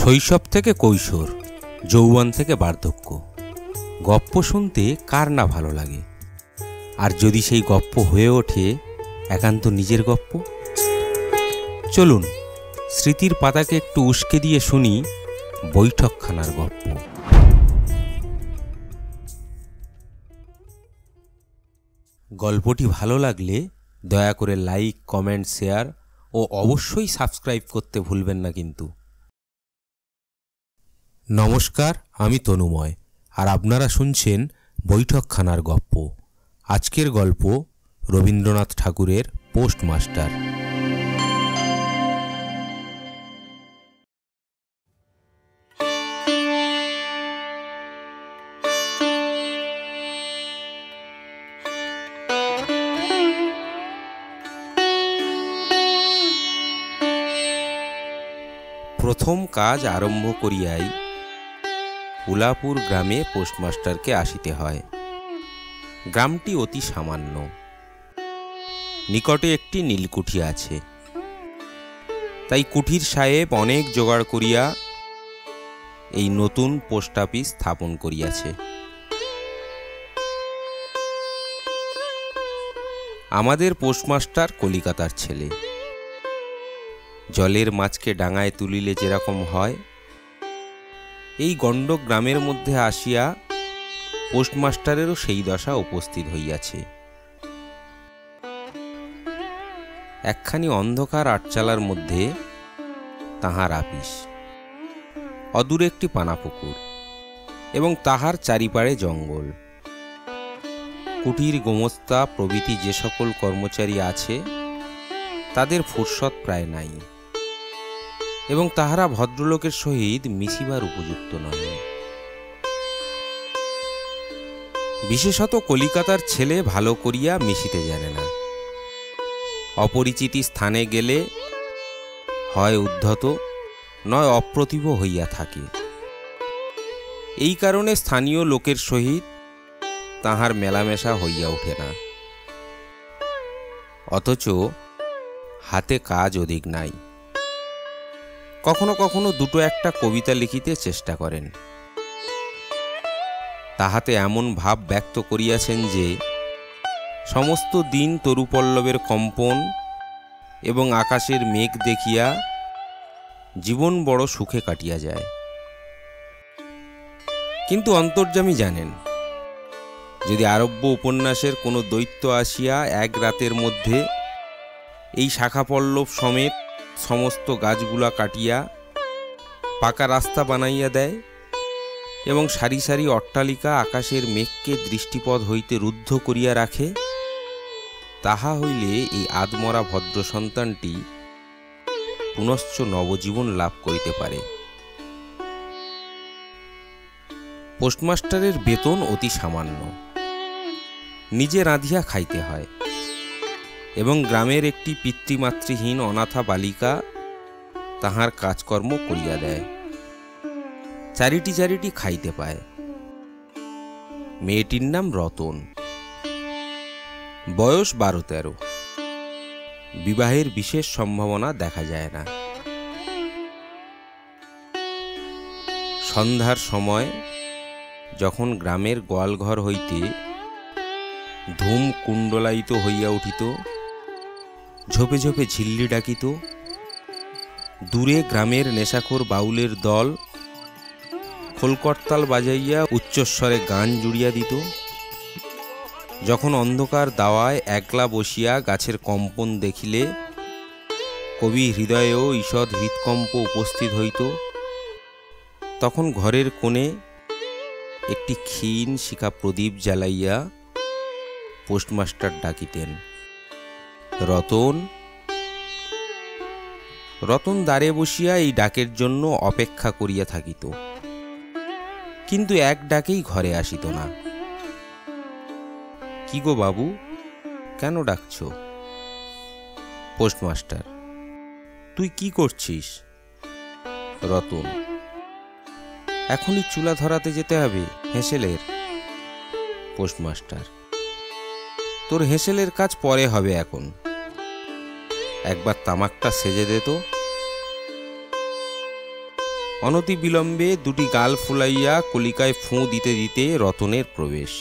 শৈশব থেকে কৈশোর, যৌবন থেকে বার্ধক্য, গপ্প শুনতে কার না ভালো লাগে। আর যদি সেই গপ্প হয়ে ওঠে একান্ত নিজের গপ্প। চলুন স্মৃতির পাতাকে একটু উস্কে দিয়ে শুনি বৈঠকখানার গপ্প। গল্পটি ভালো লাগলে দয়া করে লাইক, কমেন্ট, শেয়ার ও অবশ্যই সাবস্ক্রাইব করতে ভুলবেন না কিন্তু। নমস্কার, আমি তনুময়, আর আপনারা শুনছেন বৈঠকখানার গপ্প। আজকের গল্প রবীন্দ্রনাথ ঠাকুরের পোস্টমাস্টার। প্রথম কাজ আরম্ভ করিয়াই উলাপুর গ্রামে পোস্টমাস্টারকে আসিতে হয়। গ্রামটি অতি সামান্য, নিকটে একটি নীলকুঠি আছে। তাই কুঠির সাহেব অনেক জোগাড় করিয়া এই নতুন পোস্ট অফিস স্থাপন করিয়াছে। আমাদের পোস্টমাস্টার কলিকাতার ছেলে। জলের মাছকে ডাঙায় তুলিলে যেরকম হয়, এই গণ্ডক গ্রামের মধ্যে আসিয়া পোস্টমাস্টারেরও সেই দশা উপস্থিত হইয়াছে। একখানি অন্ধকার আটচালার মধ্যে তাহার আপিস, অদূরে একটি পানাপুকুর এবং তাহার চারিপাড়ে জঙ্গল। কুটির, গোমস্তা প্রভৃতি যে সকল কর্মচারী আছে তাদের ফুরসত প্রায় নাই, এবং তাহারা ভদ্রলোকের সহিত মিশিবার উপযুক্ত নয়। বিশেষত কলিকাতার ছেলে ভালো করিয়া মিশিতে জানে না। অপরিচিতি স্থানে গেলে হয় উদ্ধত, নয় অপ্রতিভ হইয়া থাকে। এই কারণে স্থানীয় লোকের সহিত তাহার মেলামেশা হইয়া ওঠে না। অথচ হাতে কাজ অধিক নাই। কখনো কখনো দুটো একটা কবিতা লিখিতে চেষ্টা করেন। তাহাতে এমন ভাব ব্যক্ত করিয়াছেন যে সমস্ত দিন তরুপল্লবের কম্পন এবং আকাশের মেঘ দেখিয়া জীবন বড় সুখে কাটিয়া যায়। কিন্তু অন্তর্যামী জানেন, যদি আরব্য উপন্যাসের কোনো দৈত্য আসিয়া এক রাতের মধ্যে এই শাখাপল্লব সমেত সমস্ত গাছগুলা কাটিয়া পাকা রাস্তা বানাইয়া দেয় এবং সারি সারি অট্টালিকা আকাশের মেঘকে দৃষ্টিপথ হইতে রুদ্ধ করিয়া রাখে, তাহা হইলে এই আদমরা ভদ্র সন্তানটি পুনশ্চ নবজীবন লাভ করিতে পারে। পোস্টমাস্টারের বেতন অতি সামান্য, নিজে রাঁধিয়া খাইতে হয়, এবং গ্রামের একটি পিতৃমাতৃহীন অনাথা বালিকা তাহার কাজকর্ম করিয়া দেয়। চারিটি চারিটি খাইতে পায়। মেয়েটির নাম রতন, বয়স 12-13। বিবাহের বিশেষ সম্ভাবনা দেখা যায় না। সন্ধ্যার সময় যখন গ্রামের গোয়ালঘর হইতে ধূম কুণ্ডলায়িত হইয়া উঠিত, ঝোপে ঝোপে ঝিল্লি ডাকিত, দূরে গ্রামের নেশাখোর বাউলের দল খোলকর্তাল বাজাইয়া উচ্চস্বরে গান জুড়িয়া দিত, যখন অন্ধকার দাওয়ায় একলা বসিয়া গাছের কম্পন দেখিলে কবি হৃদয়েও ঈষৎ হৃৎকম্প উপস্থিত হইত, তখন ঘরের কোণে একটি ক্ষীণ শিখা প্রদীপ জ্বালাইয়া পোস্টমাস্টার ডাকিতেন, রতন। রতন দ্বারে বসিয়া এই ডাকের জন্য অপেক্ষা করিয়া থাকিত, কিন্তু এক ডাকেই ঘরে আসিত না। কি গো বাবু, কেন ডাকছ? পোস্টমাস্টার: তুই কি করছিস? রতন: এখনই চুলা ধরাতে যেতে হবে হেঁসেলের। পোস্টমাস্টার: তোর হেঁসেলের কাজ পরে হবে, এখন একবার তামাকটা সেজে দে তো। অনতি বিলম্বে দুটি গাল ফুলাইয়া কলিকায় ফোঁ দিতে দিতে রতনের প্রবেশ।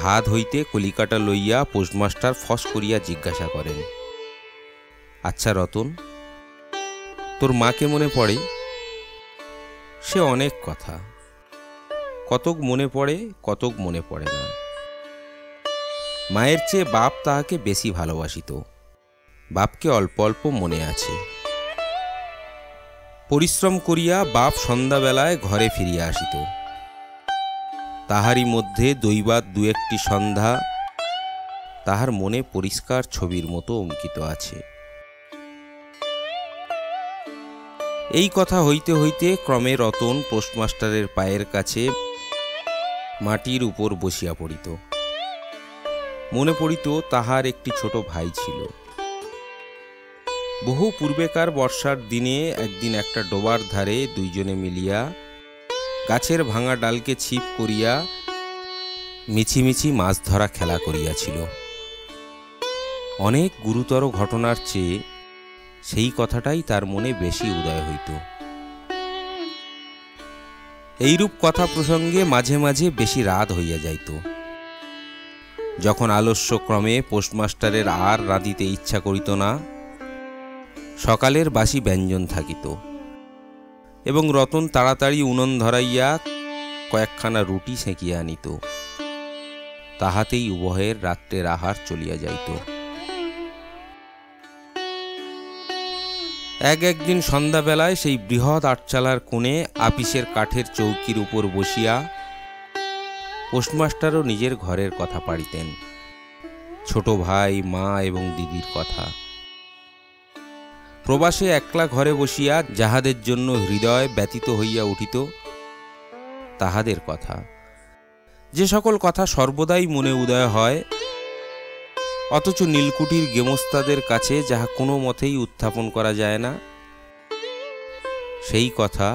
হাত হইতে কলিকাটা লইয়া পোস্টমাস্টার ফস করিয়া জিজ্ঞাসা করেন, আচ্ছা রতন, তোর মাকে মনে পড়ে? সে অনেক কথা, কতক মনে পড়ে, কতক মনে পড়ে না। মায়ের চেয়ে বাপ তাহাকে বেশি ভালোবাসিত, বাপকে অল্প অল্প মনে আছে। পরিশ্রম করিয়া বাপ সন্ধ্যাবেলায় ঘরে ফিরিয়া আসিত, তাহারই মধ্যে দৈবাত দু একটি সন্ধ্যা তাহার মনে পরিষ্কার ছবির মতো অঙ্কিত আছে। এই কথা হইতে হইতে ক্রমে রতন পোস্টমাস্টারের পায়ের কাছে মাটির উপর বসিয়া পড়িত। মনে পড়িত তাহার একটি ছোট ভাই ছিল। বহু পূর্বেকার বর্ষার দিনে একদিন একটা ডোবার ধারে দুইজনে মিলিয়া গাছের ভাঙা ডালকে ছিপ করিয়া মিছিমিছি মাছ ধরা খেলা করিয়াছিল। অনেক গুরুতর ঘটনার চেয়ে সেই কথাটাই তার মনে বেশি উদয় হইত। এইরূপ কথা প্রসঙ্গে মাঝে মাঝে বেশি রাত হইয়া যাইত, যখন আলস্যক্রমে পোস্টমাস্টারের আর রাঁধিতে ইচ্ছা করিত না। সকালের বাসি ব্যঞ্জন থাকিত এবং রতন তাড়াতাড়ি উনুন ধরাইয়া কয়েকখানা রুটি সেঁকিয়া আনিত, তাহাতেই উভয়ের রাত্রের আহার চলিয়া যাইত। একদিন সন্ধ্যাবেলায় সেই বৃহৎ আটচালার কোণে আপিসের কাঠের চৌকির উপর বসিয়া পোস্টমাস্টারও নিজের ঘরের কথা পাড়িতেন, ছোট ভাই, মা এবং দিদির কথা। প্রবাসে একলা ঘরে বসিয়া যাহাদের জন্য হৃদয় ব্যতীত হইয়া উঠিত তাহাদের কথা, যে সকল কথা সর্বদাই মনে উদয় হয়, অথচ নীলকুঠির গেমস্তাদের কাছে যাহা কোনো মতেই উত্থাপন করা যায় না, সেই কথা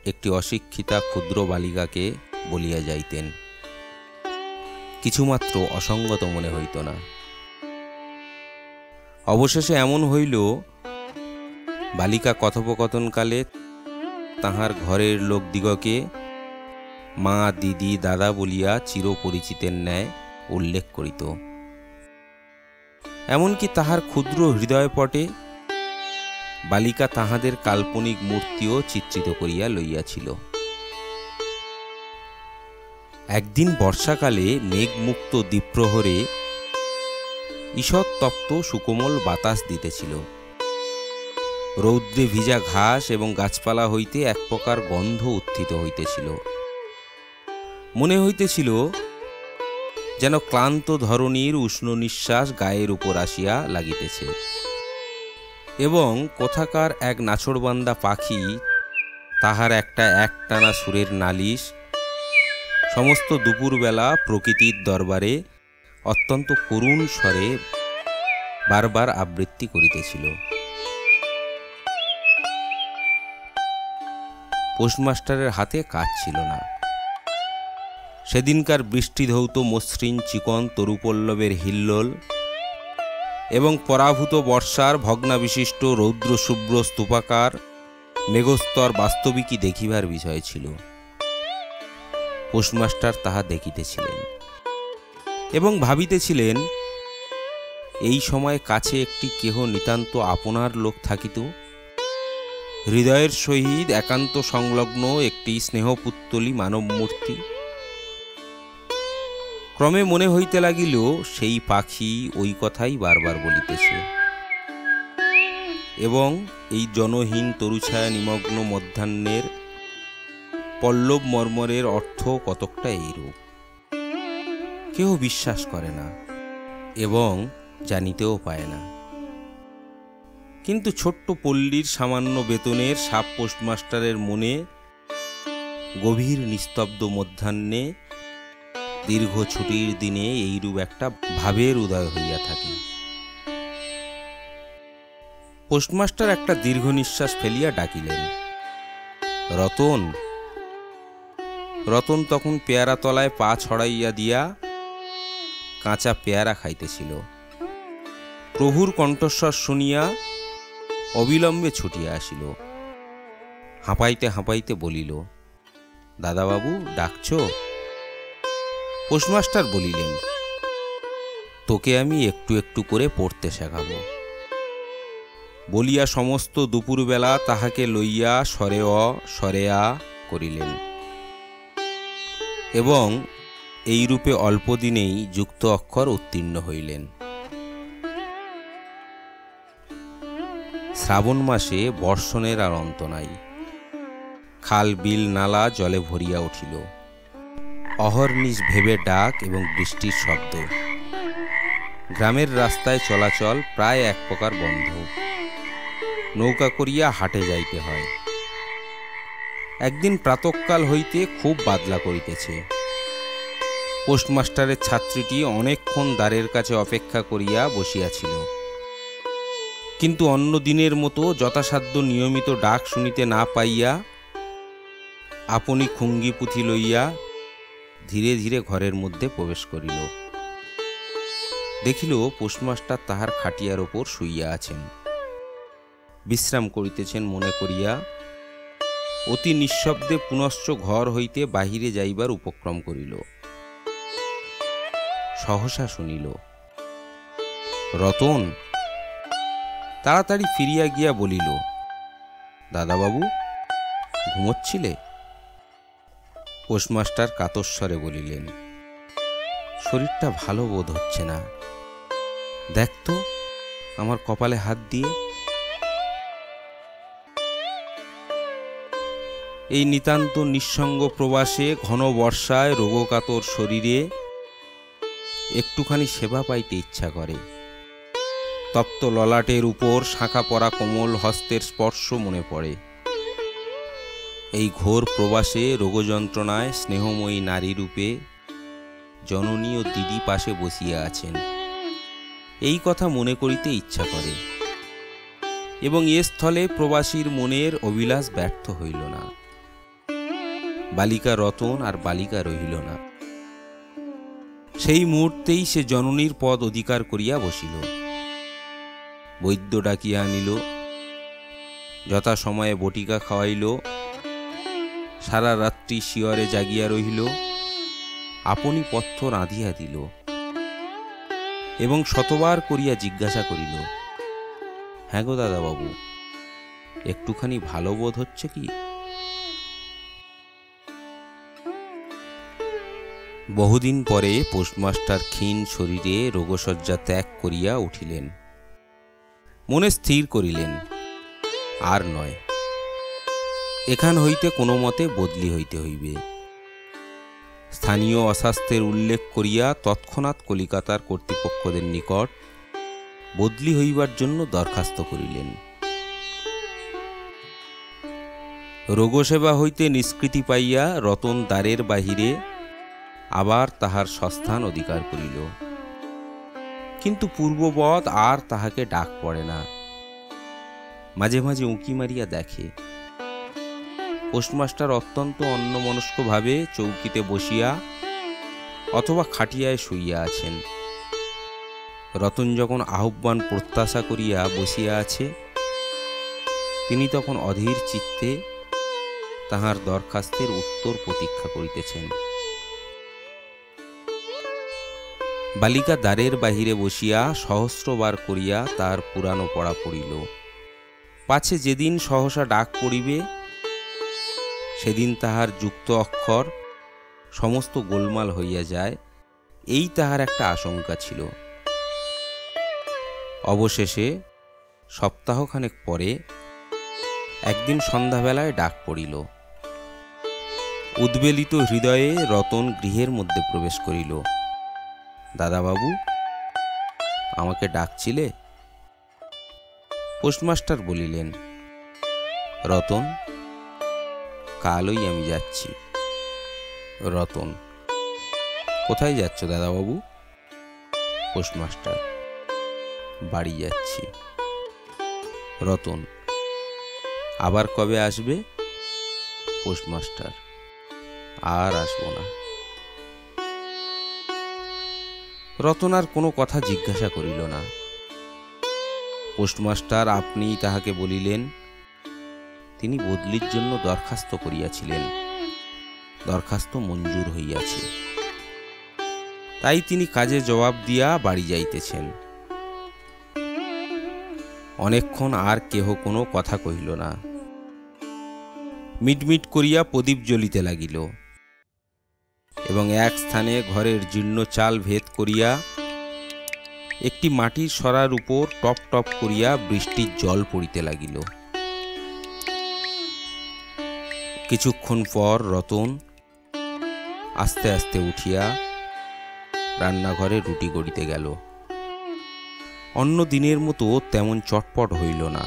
একটি অশিক্ষিতা ক্ষুদ্র বালিকাকে বলিয়া যাইতেন। কিছুমাত্র অসঙ্গত মনে হইত না। অবশেষে এমন হইল, বালিকা কথোপকথনকালে তাহার ঘরের লোকদিগকে মা, দিদি, দাদা বলিয়া চিরপরিচিতের ন্যায় উল্লেখ করিত। এমনকি তাহার ক্ষুদ্র হৃদয়পটে বালিকা তাহাদের কাল্পনিক মূর্তিও চিত্রিত করিয়া লইয়াছিল। একদিন বর্ষাকালে মেঘমুক্ত দ্বীপ্রহরে ঈষৎ তপ্ত সুকোমল বাতাস দিতেছিল। রৌদ্রে ভিজা ঘাস এবং গাছপালা হইতে এক প্রকার গন্ধ উত্থিত হইতেছিল। মনে হইতেছিল যেন ক্লান্ত ধরণীর উষ্ণ নিঃশ্বাস গায়ের উপর আসিয়া লাগিতেছে এবং কোথাকার এক নাছোড়বান্দা পাখি তাহার একটা একটানা সুরের নালিশ সমস্ত দুপুরবেলা প্রকৃতির দরবারে অত্যন্ত করুণ স্বরে বারবার আবৃত্তি করিতেছিল। পোস্টমাস্টারের হাতে কাজ ছিল না। সেদিনকার বৃষ্টিধৌত মসৃণ চিকন তরুপল্লবের হিল্লোল এবং পরাভূত বর্ষার ভগ্নাবিশিষ্ট রৌদ্রশুভ্র স্তূপাকার মেঘস্তর বাস্তবিকই দেখিবার বিষয় ছিল। পোস্টমাস্টার তাহা দেখিতেছিলেন এবং ভাবিতেছিলেন, এই সময় কাছে একটি কেহ নিতান্ত আপনার লোক থাকিত, হৃদয়ের সহিত একান্ত সংলগ্ন একটি স্নেহপুত্তলী মানব মূর্তি। ক্রমে মনে হইতে লাগিল, সেই পাখি ওই কথাই বারবার বলিতেছে এবং এই জনহীন তরুছায়া নিমগ্ন মধ্যাহ্নের পল্লব মর্মরের অর্থ কতকটা এইরূপ। কেউ বিশ্বাস করে না এবং জানিতেও পায় না, কিন্তু ছোট্ট পল্লীর সামান্য বেতনের সাব পোস্টমাস্টারের মনে গভীর নিস্তব্ধ মধ্যাহ্নে দীর্ঘ ছুটির দিনে এইরূপ একটা ভাবের উদয় হইয়া থাকে। পোস্টমাস্টার একটা দীর্ঘ নিঃশ্বাস ফেলিয়া ডাকিলেন, রতন। রতন তখন পেয়ারা তলায় পা ছড়াইয়া দিয়া কাঁচা পেয়ারা খাইতেছিল। প্রভুর কণ্ঠস্বর শুনিয়া অবিলম্বে ছুটিয়া আসিল হাঁপাইতে হাঁপাইতে বলিল, দাদাবাবু ডাকছ? পোস্টমাস্টার বলিলেন, তোকে আমি একটু একটু করে পড়তে শেখাবো। বলিয়া সমস্ত দুপুরবেলা তাহাকে লইয়া স্বরে অ স্বরে আ করিলেন এবং এইরূপে অল্প দিনেই যুক্ত অক্ষর উত্তীর্ণ হইলেন। শ্রাবণ মাসে বর্ষণের আর অন্ত নাই। খাল বিল নালা জলে ভরিয়া উঠিল। অহর্নিশ ভেবে ডাক এবং বৃষ্টির শব্দ। গ্রামের রাস্তায় চলাচল প্রায় এক প্রকার বন্ধ। নৌকা করিয়া হাটে যাইতে হয়। একদিন প্রাতঃকাল হইতে খুব বাদলা করিতেছে। পোস্টমাস্টারের ছাত্রীটি অনেকক্ষণ দ্বারের কাছে অপেক্ষা করিয়া বসিয়াছিল, কিন্তু অন্য দিনের মতো যথাসাধ্য নিয়মিত ডাক শুনিতে না পাইয়া আপনি খুঙ্গি পুঁথি লইয়া ধীরে ধীরে ঘরের মধ্যে প্রবেশ করিল। দেখিল পোস্টমাস্টার তাহার খাটিয়ার ওপর শুইয়া আছেন, বিশ্রাম করিতেছেন মনে করিয়া অতি নিঃশব্দে পুনশ্চ ঘর হইতে বাহিরে যাইবার উপক্রম করিল। সহসা শুনিল, রতন। তাড়াতাড়ি ফিরিয়া গিয়া বলিল, দাদাবাবু ঘুমোচ্ছিলে? পোস্টমাস্টার কাতস্বরে বলিলেন, শরীরটা ভালো বোধ হচ্ছে না, দেখ তো আমার কপালে হাত দিয়ে। এই নিতান্ত নিঃসঙ্গ প্রবাসে ঘন বর্ষায় রোগকাতর শরীরে একটুখানি সেবা পাইতে ইচ্ছা করে। তপ্ত ললাটের উপর শাঁখা পরা কোমল হস্তের স্পর্শ মনে পড়ে। এই ঘোর প্রবাসে রোগযন্ত্রণায় স্নেহময়ী নারী রূপে জননী ও দিদি পাশে বসিয়া আছেন, এই কথা মনে করিতে ইচ্ছা করে এবং এ স্থলে প্রবাসীর মনের অভিলাষ ব্যর্থ হইল না। বালিকা রতন আর বালিকা রহিল না। সেই মুহূর্তেই সে জননীর পদ অধিকার করিয়া বসিল। বৈদ্য ডাকিয়া আনিল, যথা সময়ে বটিকা খাওয়াইল, সারা রাত্রি শিয়রে জাগিয়া রহিল, আপনি পথ্য রাঁধিয়া দিল এবং শতবার করিয়া জিজ্ঞাসা করিল, হ্যাঁ গো দাদাবাবু, একটুখানি ভালো বোধ হচ্ছে কি? বহুদিন পরে পোস্টমাস্টার ক্ষীণ শরীরে রোগশয্যা ত্যাগ করিয়া উঠিলেন। মনে স্থির করিলেন, আর নয়, এখান হইতে কোনো মতে বদলি হইতে হইবে। স্থানীয় অস্বাস্থ্যের উল্লেখ করিয়া তৎক্ষণাৎ কলিকাতার কর্তৃপক্ষদের নিকট বদলি হইবার জন্য দরখাস্ত করিলেন। রোগসেবা হইতে নিষ্কৃতি পাইয়া রতন দ্বারের বাহিরে আবার তাহার স্বস্থান অধিকার করিল, কিন্তু পূর্ববৎ আর তাহাকে ডাক পড়ে না। মাঝে মাঝে উঁকি মারিয়া দেখে পোস্টমাস্টার অত্যন্ত অন্যমনস্কভাবে চৌকিতে বসিয়া অথবা খাটিয়ায় শুইয়া আছেন। রতন যখন আহ্বান প্রত্যাশা করিয়া বসিয়া আছে, তিনি তখন অধীর চিত্তে তাহার দরখাস্তের উত্তর প্রতীক্ষা করিতেছেন। বালিকা দ্বারের বাহিরে বসিয়া সহস্রবার করিয়া তার পুরানো পড়া পড়িল। পাছে যেদিন সহসা ডাক পড়িবে সেদিন তাহার যুক্ত অক্ষর সমস্ত গোলমাল হইয়া যায়, এই তাহার একটা আশঙ্কা ছিল। অবশেষে সপ্তাহখানেক পরে একদিন সন্ধ্যাবেলায় ডাক পড়িল। উদ্বেলিত হৃদয়ে রতন গৃহের মধ্যে প্রবেশ করিল। দাদাবাবু, আমাকে ডাকছিলে? পোস্টমাস্টার বলিলেন, রতন, কালই আমি যাচ্ছি। রতন, কোথায় যাচ্ছ দাদাবাবু? পোস্টমাস্টার, বাড়ি যাচ্ছি। রতন, আবার কবে আসবে? পোস্টমাস্টার, আর আসবো না। রতন আর কোনো কথা জিজ্ঞাসা করিল না। পোস্টমাস্টার আপনিই তাহাকে বলিলেন, তিনি বদলির জন্য দরখাস্ত করিয়াছিলেন। দরখাস্ত মঞ্জুর হইয়াছে, তাই তিনি কাজে জবাব দিয়া বাড়ি যাইতেছেন। অনেকক্ষণ আর কেহ কোনো কথা কহিল না। মিটমিট করিয়া প্রদীপ জ্বলিতে লাগিল এবং এক স্থানে ঘরের জীর্ণ চাল ভেদ করিয়া একটি মাটির সরার উপর টপ টপ করিয়া বৃষ্টির জল পড়িতে লাগিল। কিছুক্ষণ পর রতন আস্তে আস্তে উঠিয়া রান্নাঘরে রুটি গড়িতে গেল। অন্য দিনের মতো তেমন চটপট হইল না।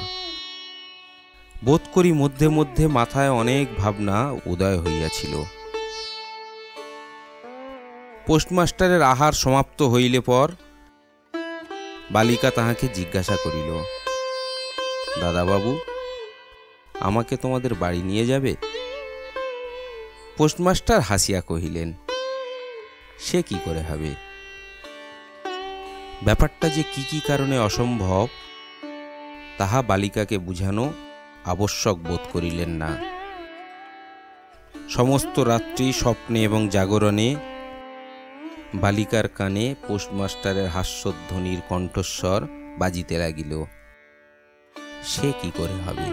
বোধ করি মধ্যে মধ্যে মাথায় অনেক ভাবনা উদয় হইয়াছিল। পোস্টমাস্টারের আহার সমাপ্ত হইলে পর বালিকা তাহাকে জিজ্ঞাসা করিল, দাদাবাবু, আমাকে তোমাদের বাড়ি নিয়ে যাবে? পোস্টমাস্টার হাসিয়া কহিলেন, সে কি করে হবে? ব্যাপারটা যে কি কি কারণে অসম্ভব তাহা বালিকাকে বুঝানো আবশ্যক বোধ করিলেন না। সমস্ত রাত্রি স্বপ্নে এবং জাগরণে বালিকার কানে পোস্টমাস্টারের হাস্যধ্বনির কণ্ঠস্বর বাজিতে লাগিল, সে কি করে হবে?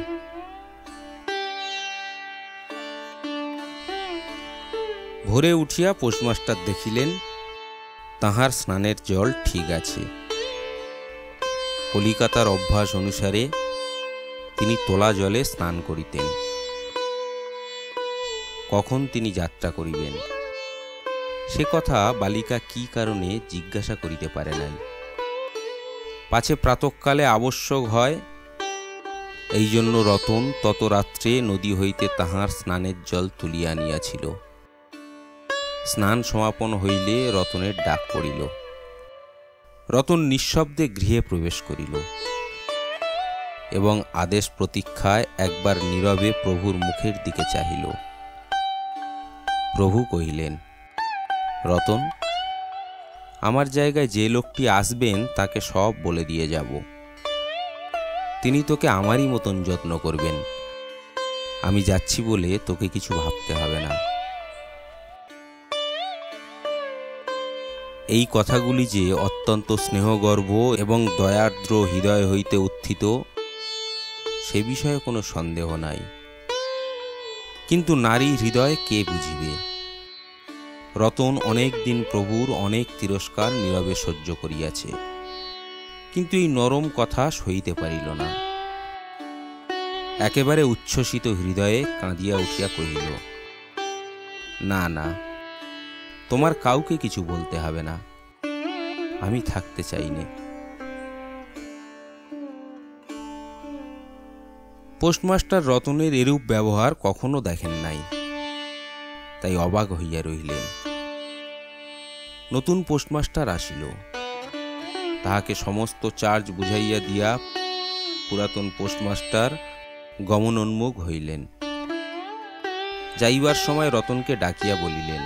ভোরে উঠিয়া পোস্টমাস্টার দেখিলেন তাহার স্নানের জল ঠিক আছে। কলিকাতার অভ্যাস অনুসারে তিনি তোলা জলে স্নান করিতেন। কখন তিনি যাত্রা করিবেন সে কথা বালিকা কি কারণে জিজ্ঞাসা করিতে পারে নাই। পাছে প্রাতঃকালে আবশ্যক হয়, এই জন্য রতন তত রাত্রে নদী হইতে তাহার স্নানের জল তুলিয়া আনিয়াছিল। স্নান সমাপন হইলে রতনের ডাক পড়িল। রতন নিঃশব্দে গৃহে প্রবেশ করিল এবং আদেশ প্রতীক্ষায় একবার নীরবে প্রভুর মুখের দিকে চাহিল। প্রভু কহিলেন, রতন, আমার জায়গায় যে লোকটি আসবেন তাকে সব বলে দিয়ে যাব। তিনি তোকে আমারই মতন যত্ন করবেন। আমি যাচ্ছি বলে তোকে কিছু ভাবতে হবে না। এই কথাগুলি যে অত্যন্ত স্নেহগর্ভ এবং দয়ার্দ্র হৃদয় হইতে উত্থিত সে বিষয়ে কোনো সন্দেহ নাই। কিন্তু নারী হৃদয় কে বুঝিবে? রতন অনেক দিন প্রভুর অনেক তিরস্কার নীরবে সহ্য করিয়াছে, কিন্তু এই নরম কথা সইতে পারিল না। একেবারে উচ্ছ্বসিত হৃদয়ে কাঁদিয়া উঠিয়া কহিল, না না, তোমার কাউকে কিছু বলতে হবে না, আমি থাকতে চাই না। পোস্টমাস্টার রতনের এরূপ ব্যবহার কখনো দেখেন নাই, তাই অবাক হইয়া রহিলেন। নতুন পোস্টমাস্টার আসিল। তাহাকে সমস্ত চার্জ বুঝাইয়া দিয়া পুরাতন পোস্টমাস্টার গমনোন্মুখ হইলেন। যাইবার সময় রতনকে ডাকিয়া বলিলেন,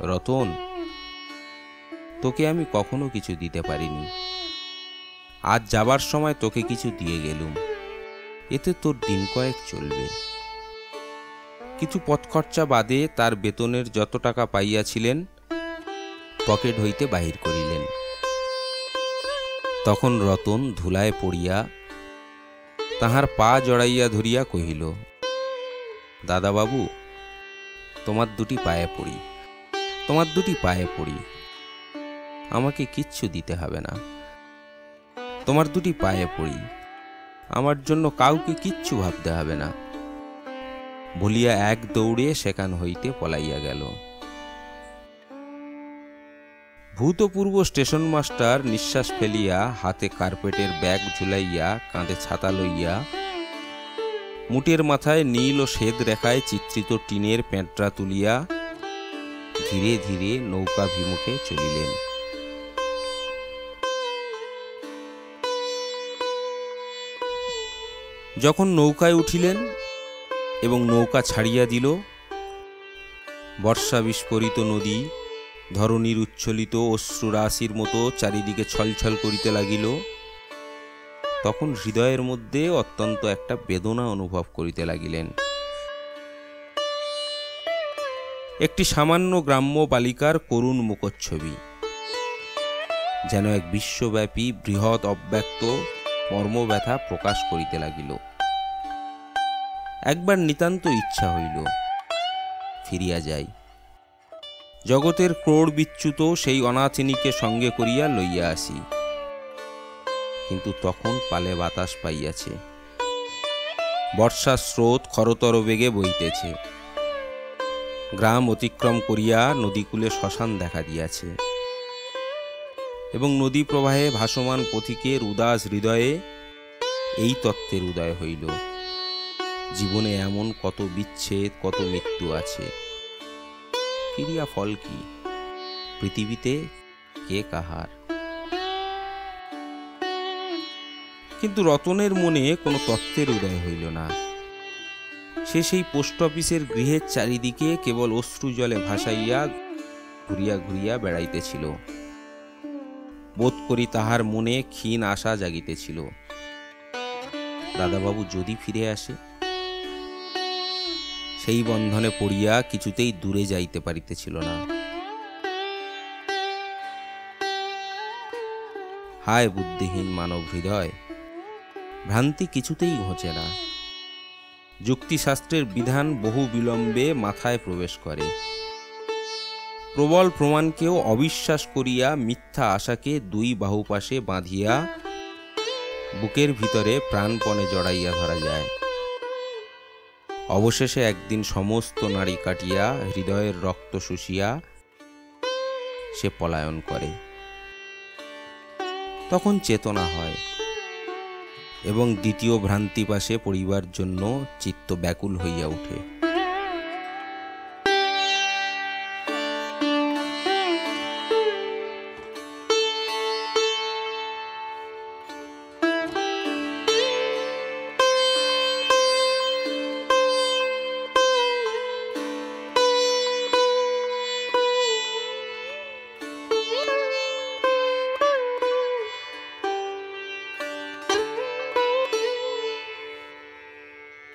রতন, তোকে আমি কখনো কিছু দিতে পারিনি, আজ যাবার সময় তোকে কিছু দিয়ে গেলুম, এতে তোর দিন কয়েক চলবে। কিছু পথখরচা বাদে তার বেতনের যত টাকা পাইয়াছিলেন পকেট হইতে বাহির করিলেন। তখন রতন ধুলায় পড়িয়া তাহার পা জড়াইয়া ধরিয়া কহিল, দাদাবাবু, তোমার দুটি পায়ে পড়ি, তোমার দুটি পায়ে পড়ি, আমাকে কিচ্ছু দিতে হবে না। তোমার দুটি পায়ে পড়ি, আমার জন্য কাউকে কিচ্ছু ভাবতে হবে না। বলিয়া এক দৌড়ে সেখান হইতে পলাইয়া গেল। ভূতপূর্ব স্টেশন মাস্টার নিঃশ্বাস ফেলিয়া হাতে কার্পেটের ব্যাগ ঝুলাইয়া কাঁধে ছাতা লইয়া মুটের মাথায় নীল ও শ্বেত রেখায় চিত্রিত টিনের পেঁটরা তুলিয়া ধীরে ধীরে নৌকাভিমুখে চলিলেন। যখন নৌকায় উঠিলেন এবং নৌকা ছাড়িয়া দিল, বর্ষা বিস্ফোরিত নদী ধরণীর উচ্ছ্বলিত অশ্রুরাশির মতো চারিদিকে ছলছল করিতে লাগিল। তখন হৃদয়ের মধ্যে অত্যন্ত একটা বেদনা অনুভব করিতে লাগিলেন। একটি সামান্য গ্রাম্য বালিকার করুণ মুখচ্ছবি যেন এক বিশ্বব্যাপী বৃহৎ অব্যক্ত মর্মব্যথা প্রকাশ করিতে লাগিল। একবার নিতান্ত ইচ্ছা হইল ফিরিয়া যাই, জগতের ক্রোড় বিচ্যুত সেই অনাথিনীকে সঙ্গে করিয়া লইয়া আসি। কিন্তু তখন পালে বাতাস পাইয়াছে, বর্ষার স্রোত খরতর বেগে বইতেছে, গ্রাম অতিক্রম করিয়া নদীকূলে শ্মশান দেখা দিয়াছে, এবং নদী প্রবাহে ভাসমান পথিকের উদাস হৃদয়ে এই তত্ত্বের উদয় হইল, জীবনে এমন কত বিচ্ছেদ, কত মৃত্যু আছে, ফিরিয়া ফল কি? পৃথিবীতে কে কাহার? কিন্তু রতনের মনে কোনো তত্ত্বের উদয় হইল না। সে সেই পোস্ট অফিসের গৃহের চারিদিকে কেবল অশ্রু জলে ভাসাইয়া ঘুরিয়া ঘুরিয়া বেড়াইতেছিল। বোধ করি তাহার মনে ক্ষীণ আশা জাগিতেছিল, দাদাবাবু যদি ফিরে আসে। সেই বন্ধনে পড়িয়া কিছুতেই দূরে যাইতে পারিতেছিল না। হায় বুদ্ধিহীন মানব হৃদয়, ভ্রান্তি কিছুতেই ঘোচে না। যুক্তিশাস্ত্রের বিধান বহু বিলম্বে মাথায় প্রবেশ করে। প্রবল প্রমাণকেও অবিশ্বাস করিয়া মিথ্যা আশাকে দুই বাহুপাশে বাঁধিয়া বুকের ভিতরে প্রাণপণে জড়াইয়া ধরা যায়। অবশেষে একদিন সমস্ত নাড়ি কাটিয়া হৃদয়ের রক্ত শুষিয়া সে পলায়ন করে। তখন চেতনা হয় এবং দ্বিতীয় ভ্রান্তি পাশে পড়িবার জন্য চিত্ত ব্যাকুল হইয়া ওঠে।